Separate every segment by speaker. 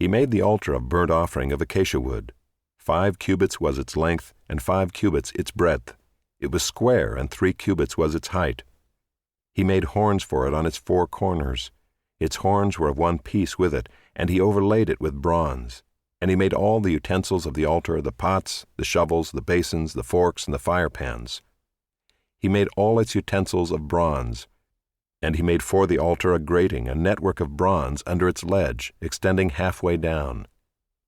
Speaker 1: He made the altar of burnt offering of acacia wood. 5 cubits was its length, and 5 cubits its breadth. It was square, and 3 cubits was its height. He made horns for it on its 4 corners. Its horns were of one piece with it, and he overlaid it with bronze. And he made all the utensils of the altar, the pots, the shovels, the basins, the forks, and the fire pans. He made all its utensils of bronze. And he made for the altar a grating, a network of bronze under its ledge, extending halfway down.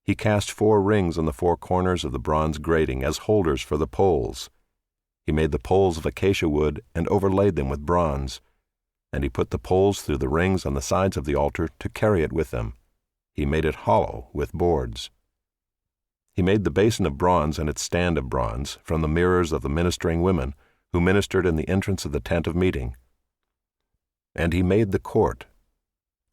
Speaker 1: He cast 4 rings on the 4 corners of the bronze grating as holders for the poles. He made the poles of acacia wood and overlaid them with bronze. And he put the poles through the rings on the sides of the altar to carry it with them. He made it hollow with boards. He made the basin of bronze and its stand of bronze from the mirrors of the ministering women who ministered in the entrance of the tent of meeting. And he made the court.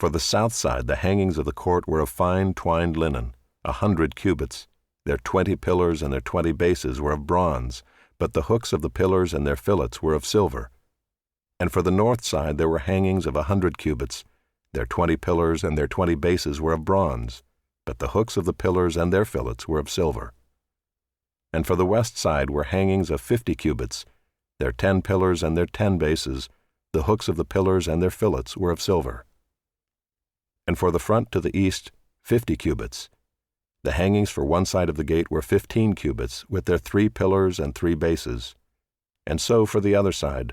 Speaker 1: For the south side the hangings of the court were of fine twined linen, 100 cubits. Their 20 pillars and their 20 bases were of bronze, but the hooks of the pillars and their fillets were of silver. And for the north side there were hangings of 100 cubits. Their 20 pillars and their 20 bases were of bronze, but the hooks of the pillars and their fillets were of silver. And for the west side were hangings of 50 cubits. Their 10 pillars and their 10 bases, the hooks of the pillars and their fillets were of silver. And for the front to the east, 50 cubits. The hangings for one side of the gate were 15 cubits, with their 3 pillars and 3 bases. And so for the other side.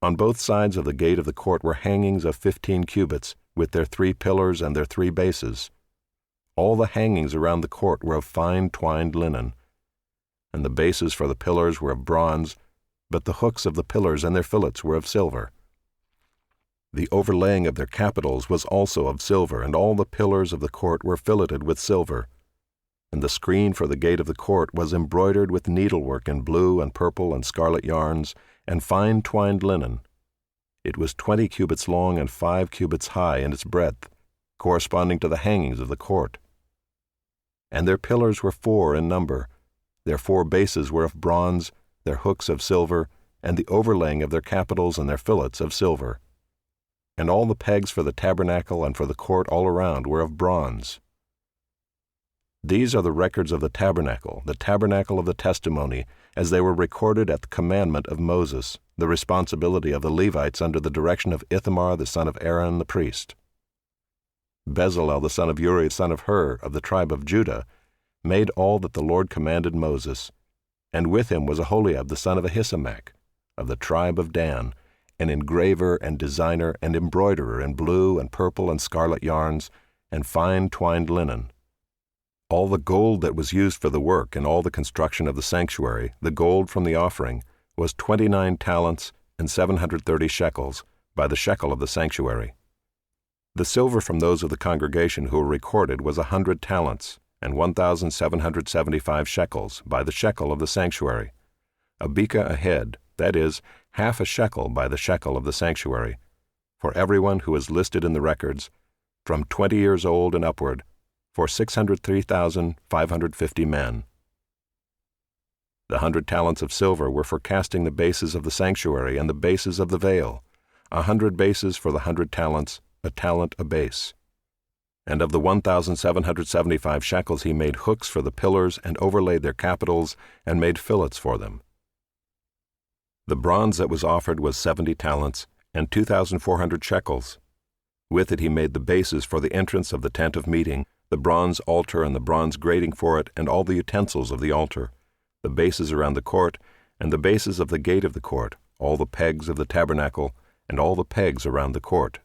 Speaker 1: On both sides of the gate of the court were hangings of 15 cubits, with their 3 pillars and their 3 bases. All the hangings around the court were of fine twined linen. And the bases for the pillars were of bronze, but the hooks of the pillars and their fillets were of silver. The overlaying of their capitals was also of silver, and all the pillars of the court were filleted with silver. And the screen for the gate of the court was embroidered with needlework in blue and purple and scarlet yarns, and fine twined linen. It was 20 cubits long and 5 cubits high in its breadth, corresponding to the hangings of the court. And their pillars were 4 in number. Their 4 bases were of bronze, their hooks of silver, and the overlaying of their capitals and their fillets of silver. And all the pegs for the tabernacle and for the court all around were of bronze. These are the records of the tabernacle of the testimony, as they were recorded at the commandment of Moses, the responsibility of the Levites under the direction of Ithamar the son of Aaron the priest. Bezalel the son of Uri, son of Hur, of the tribe of Judah, made all that the Lord commanded Moses, and with him was Aholiab the son of Ahisamach, of the tribe of Dan, an engraver and designer and embroiderer in blue and purple and scarlet yarns, and fine twined linen. All the gold that was used for the work and all the construction of the sanctuary, the gold from the offering, was 29 talents and 730 shekels, by the shekel of the sanctuary. The silver from those of the congregation who were recorded was 100 talents, and 1,775 shekels, by the shekel of the sanctuary. A beka a head, that is, half a shekel by the shekel of the sanctuary, for everyone who is listed in the records, from 20 years old and upward, for 603,550 men. The 100 talents of silver were for casting the bases of the sanctuary and the bases of the veil, 100 bases for the 100 talents, a talent a base. And of the 1,775 shekels he made hooks for the pillars and overlaid their capitals and made fillets for them. The bronze that was offered was 70 talents and 2,400 shekels. With it he made the bases for the entrance of the tent of meeting, the bronze altar and the bronze grating for it, and all the utensils of the altar, the bases around the court, and the bases of the gate of the court, all the pegs of the tabernacle, and all the pegs around the court.